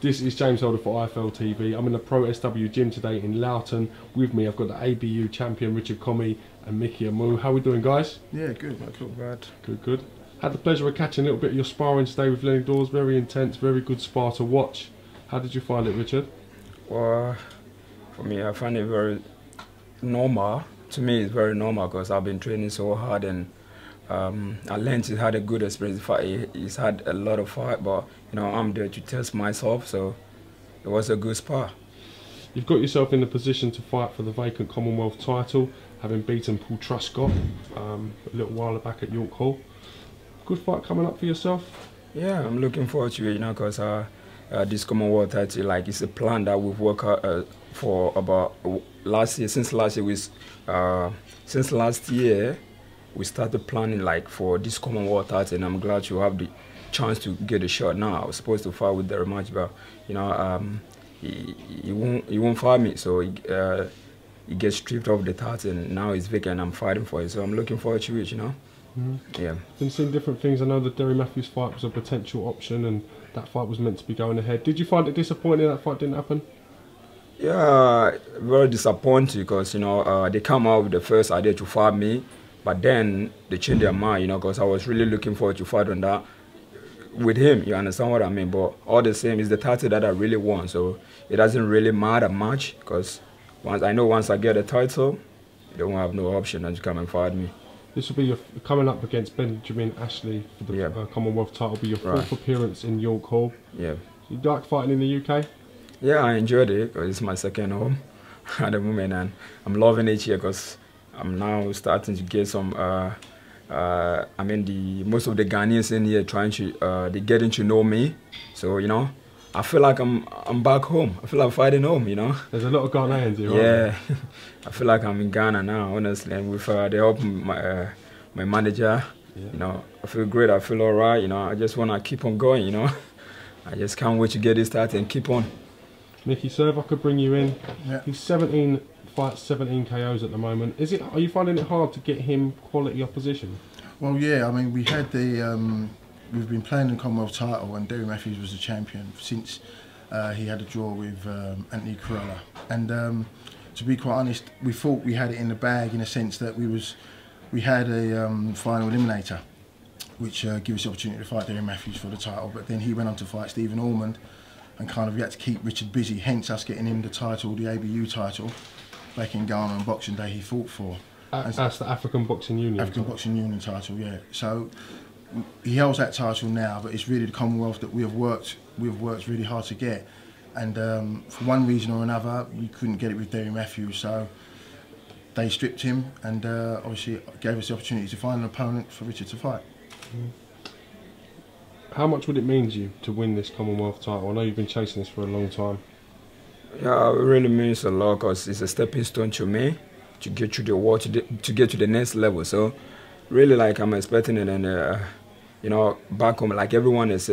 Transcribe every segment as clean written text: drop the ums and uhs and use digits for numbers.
This is James Holder for IFL TV. I'm in the Pro SW gym today in Loughton. With me, I've got the ABU champion Richard Commey and Mickey Amu. How are we doing, guys? Yeah, good, not too bad. Good. Had the pleasure of catching a little bit of your sparring today with Lenny Dawes. Very intense, very good spar to watch. How did you find it, Richard? Well, for me, I find it very normal. To me, it's very normal because I've been training so hard, and I learned he had a good experience. He's had a lot of fight, but you know, I'm there to test myself, so it was a good spar. You've got yourself in the position to fight for the vacant Commonwealth title, having beaten Paul Truscott a little while back at York Hall. Good fight coming up for yourself? Yeah, I'm looking forward to it, you know, because this Commonwealth title, like, it's a plan that we've worked out for about last year. Since last year, we started planning like for this Commonwealth title, and I'm glad you have the chance to get a shot now. I was supposed to fight with the rematch, but you know, he won't fight me, so he gets stripped off the title, and now he's vacant. I'm fighting for it, so I'm looking forward to it, you know. Yeah. Been seeing different things. I know the Derry Matthews fight was a potential option, and that fight was meant to be going ahead. Did you find it disappointing that fight didn't happen? Yeah, very disappointing because, you know, they come out with the first idea to fight me, but then they changed their mind, you know, because I was really looking forward to fight on that with him. You understand what I mean? But all the same, it's the title that I really want, so it doesn't really matter much because once I get a title, they won't have no option than to come and fight me. This will be your coming up against Benjamin Ashley for the Commonwealth title. Will be your fourth appearance in York Hall. Yeah. You like fighting in the UK? Yeah, I enjoyed it because it's my second home at the moment, and I'm loving it here because I'm now starting to get some. I mean, most of the Ghanaians in here they're getting to know me. So you know, I feel like I'm back home. I feel like I'm fighting home, you know. There's a lot of Ghanaians here, yeah. I feel like I'm in Ghana now, honestly. And with the help of my manager, you know, I feel great. I feel all right, you know. I just want to keep on going, you know. I just can't wait to get this started and keep on. Mickey, sir, if I could bring you in. Yeah. He's 17 fights, 17 KOs at the moment. Are you finding it hard to get him quality opposition? Well, yeah. I mean, we had we've been playing the Commonwealth title, and Derry Matthews was the champion since he had a draw with Anthony Corella. And to be quite honest, we thought we had it in the bag in a sense that we had a final eliminator, which gave us the opportunity to fight Derry Matthews for the title. But then he went on to fight Stephen Ormond, and kind of we had to keep Richard busy. Hence us getting him the title, the ABU title, back in Ghana on Boxing Day. He fought for. That's the African Boxing Union. African Boxing Union title, yeah. So he holds that title now, but it's really the Commonwealth that we have worked really hard to get, and for one reason or another we couldn't get it with Derry Matthews, so they stripped him, and obviously gave us the opportunity to find an opponent for Richard to fight. How much would it mean to you to win this Commonwealth title? I know you've been chasing this for a long time. Yeah, it really means a lot because it's a stepping stone to me to get to the world, to get to the next level. So really, like, I'm expecting it, and you know, back home, like, everyone is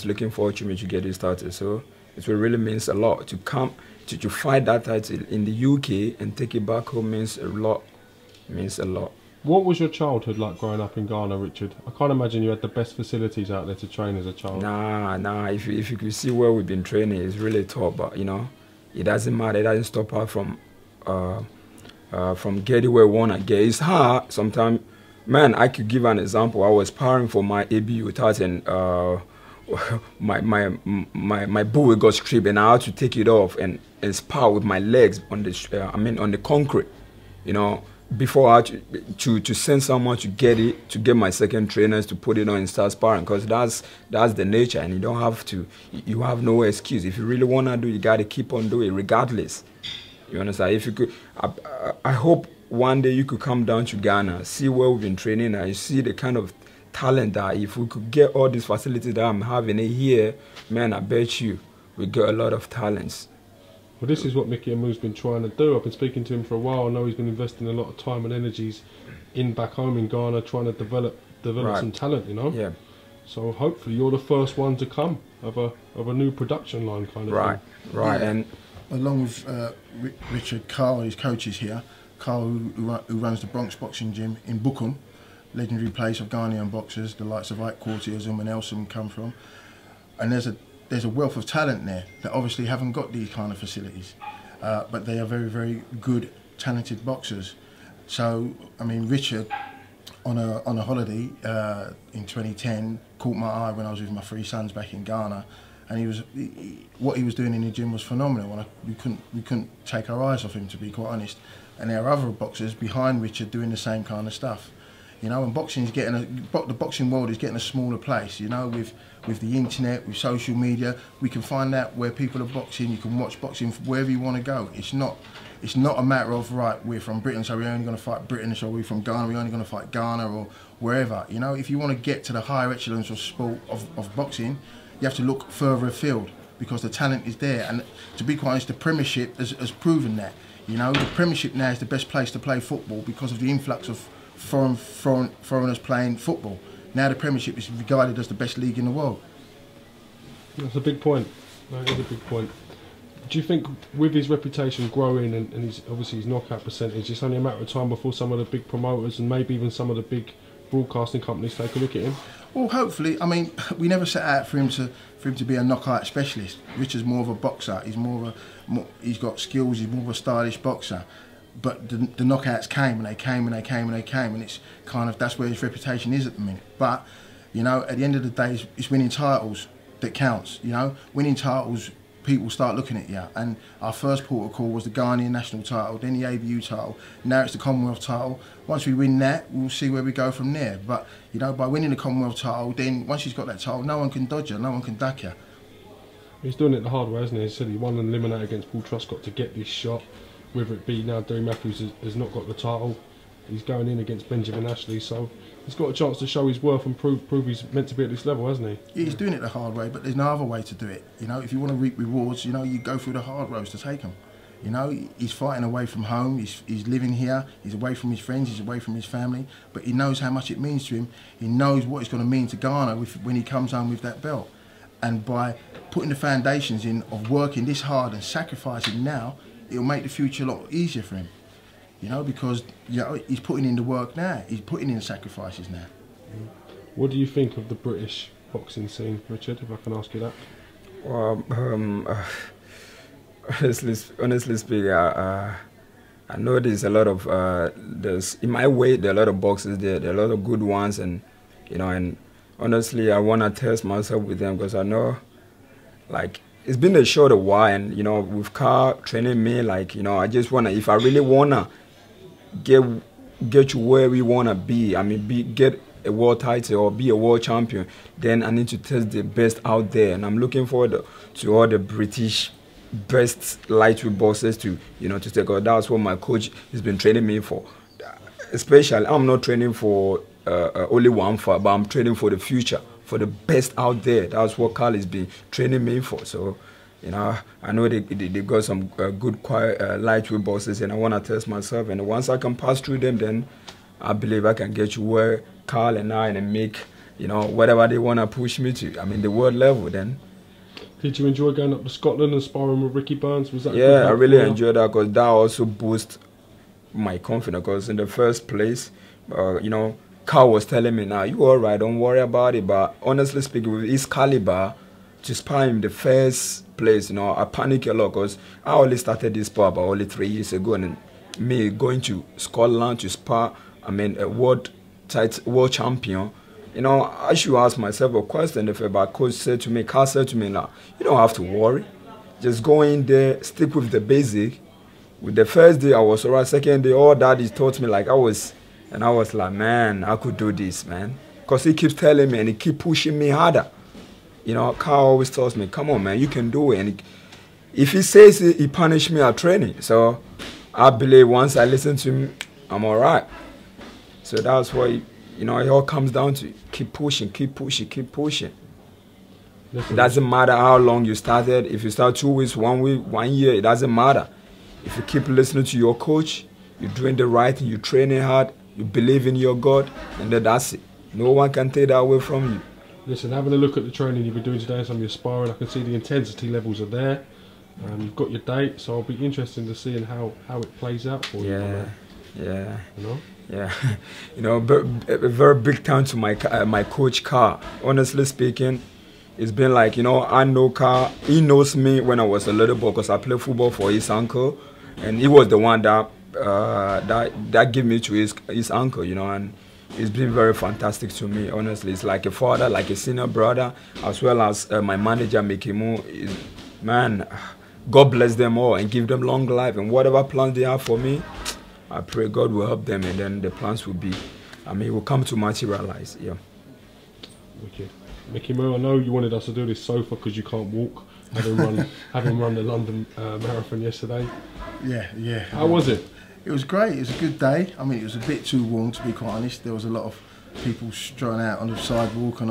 looking forward to me to get this title. So it really means a lot to come to fight that title in the UK and take it back home. Means a lot. Means a lot. What was your childhood like growing up in Ghana, Richard? I can't imagine you had the best facilities out there to train as a child. Nah. If you could see where we've been training, it's really tough. But you know, it doesn't matter. It doesn't stop us from getting where we wanna get. It's hard sometimes. Man, I could give an example. I was sparring for my ABU title, and my bull got stripped, and I had to take it off and spar with my legs on the on the concrete, you know. Before I had to send someone to get my second trainers to put it on and start sparring, because that's the nature, and you don't have to. You have no excuse. If you really wanna do, you gotta keep on doing it regardless. You understand? If you could, I hope one day you could come down to Ghana, see where we've been training, and you see the kind of talent that if we could get all these facilities that I'm having here, man, I bet you we get a lot of talents. Well, this is what Mickey Amu's been trying to do. I've been speaking to him for a while. I know he's been investing a lot of time and energies back home in Ghana, trying to develop some talent, you know. Yeah. So hopefully you're the first one to come of a new production line kind of thing. Right. And along with Richard, Carl, his coach is here. Carl, who runs the Bronx Boxing Gym in Bukum, legendary place of Ghanaian boxers, the likes of Ike Quartiers and Nelson come from. And there's there's a wealth of talent there that obviously haven't got these kind of facilities, but they are very, very good, talented boxers. So, I mean, Richard, on a holiday in 2010, caught my eye when I was with my 3 sons back in Ghana, and what he was doing in the gym was phenomenal. And we couldn't take our eyes off him, to be quite honest. And there are other boxers behind Richard doing the same kind of stuff. You know, and the boxing world is getting a smaller place. You know, with the internet, with social media, we can find out where people are boxing. You can watch boxing wherever you want to go. It's not a matter of, right, we're from Britain, so we're only going to fight British, or we're from Ghana, we're only going to fight Ghana, or wherever. You know, if you want to get to the higher echelons of sport of boxing, you have to look further afield, because the talent is there. And to be quite honest, the Premiership has proven that. You know, the Premiership now is the best place to play football because of the influx of foreigners playing football. Now the Premiership is regarded as the best league in the world. That's a big point. That is a big point. Do you think with his reputation growing and obviously his knockout percentage, it's only a matter of time before some of the big promoters and maybe even some of the big broadcasting companies take a look at him? Well, hopefully. I mean, we never set out for him to be a knockout specialist. Richard's more of a boxer. He's got skills. He's more of a stylish boxer. But the knockouts came and they came and they came and they came, and it's kind of, that's where his reputation is at the minute. But you know, at the end of the day, it's winning titles that counts. You know, winning titles, people start looking at you. And our first port of call was the Ghanaian national title, then the ABU title. Now it's the Commonwealth title. Once we win that, we'll see where we go from there. But you know, by winning the Commonwealth title, then once he's got that title, no one can dodge you, no one can duck you. He's doing it the hard way, hasn't he? He said he won an eliminator against Paul Truscott to get this shot. Whether it be now Derry Matthews has not got the title, he's going in against Benjamin Ashley, so he's got a chance to show his worth and prove he's meant to be at this level, hasn't he? He's doing it the hard way, but there's no other way to do it. You know, if you want to reap rewards, you know, you go through the hard roads to take them. You know, he's fighting away from home, he's living here, he's away from his friends, he's away from his family, but he knows how much it means to him. He knows what it's going to mean to Ghana when he comes home with that belt. And by putting the foundations in of working this hard and sacrificing now, it'll make the future a lot easier for him, you know, because you know, he's putting in the work now. He's putting in the sacrifices now. What do you think of the British boxing scene, Richard, if I can ask you that? Well, honestly speaking, I know there's a lot of, in my way, there are a lot of boxers there are a lot of good ones, and, you know, and honestly, I want to test myself with them, because I know, like, it's been a short while, and you know, with Carl training me, like, you know, I just wanna, if I really wanna get to where we wanna be, I mean, get a world title or be a world champion, then I need to test the best out there, and I'm looking forward to all the British best lightweight boxers to, you know, to take out. That's what my coach has been training me for. Especially, I'm not training for only one fight, but I'm training for the future, for the best out there. That's what Carl has been training me for. So, you know, I know they got some good, quiet, lightweight bosses, and I want to test myself. And once I can pass through them, then I believe I can get to where Carl and I and make, you know, whatever they want to push me to. I mean, the world level then. Did you enjoy going up to Scotland and sparring with Ricky Burns? Was that? Yeah, I really enjoyed that, because that also boosts my confidence. Because in the first place, you know, Carl was telling me, now, you all right, don't worry about it. But honestly speaking, with his caliber, to spar him in the first place, you know, I panic a lot, because I only started this spar about only 3 years ago. And me going to Scotland to spar, I mean, a world champion, you know, I should ask myself a question. If my coach said to me, Carl said to me, now, you don't have to worry. Just go in there, stick with the basic. With the first day, I was alright. Second day, all that he taught me, like, I was like, man, I could do this, man. Because he keeps telling me and he keeps pushing me harder. You know, Carl always tells me, come on, man, you can do it. And if he says it, he punishes me at training. So I believe once I listen to him, I'm alright. So that's why, you know, it all comes down to keep pushing, keep pushing, keep pushing. It doesn't matter how long you started. If you start 2 weeks, 1 week, 1 year, it doesn't matter. If you keep listening to your coach, you're doing the right thing, you're training hard, you believe in your God, and then that's it. No one can take that away from you. Listen, having a look at the training you've been doing today and some of your sparring, I can see the intensity levels are there. You've got your date, so I'll be interested to seeing how it plays out for you. Yeah. You know? Yeah. You know, a very big thanks to my coach Carl. Honestly speaking, it's been like, you know, I know Carl, he knows me when I was a little boy because I played football for his uncle, and he was the one that that gave me to his uncle, you know, and it's been very fantastic to me, honestly. It's like a father, like a senior brother, as well as my manager, Mikimu. Man, God bless them all and give them long life, and whatever plans they have for me, I pray God will help them, and then the plans will be, I mean, will come to materialize. Yeah. Okay. Mickey Mo, I know you wanted us to do this sofa because you can't walk, having run the London Marathon yesterday. Yeah. How was it? It was great. It was a good day. I mean, it was a bit too warm, to be quite honest. There was a lot of people strung out on the sidewalk and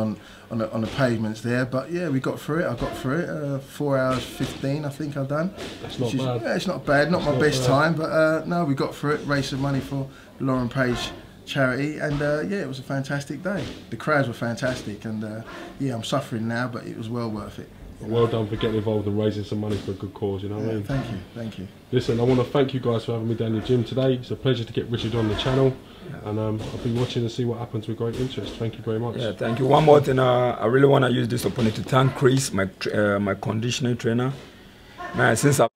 on the pavements there. But yeah, we got through it. I got through it. 4 hours 15, I think I've done. That's not bad. Yeah, it's not bad. Not my best time, but no, we got through it. Raised some money for the Lauren Page charity, and yeah, it was a fantastic day. The crowds were fantastic, and yeah, I'm suffering now, but it was well worth it. Well done for getting involved and raising some money for a good cause, you know what I mean? Thank you. Listen, I want to thank you guys for having me down the gym today. It's a pleasure to get Richard on the channel, and I'll be watching and see what happens with great interest. Thank you very much. Yeah, thank you. One more thing, I really want to use this opportunity to thank Chris, my conditioning trainer. Man, since I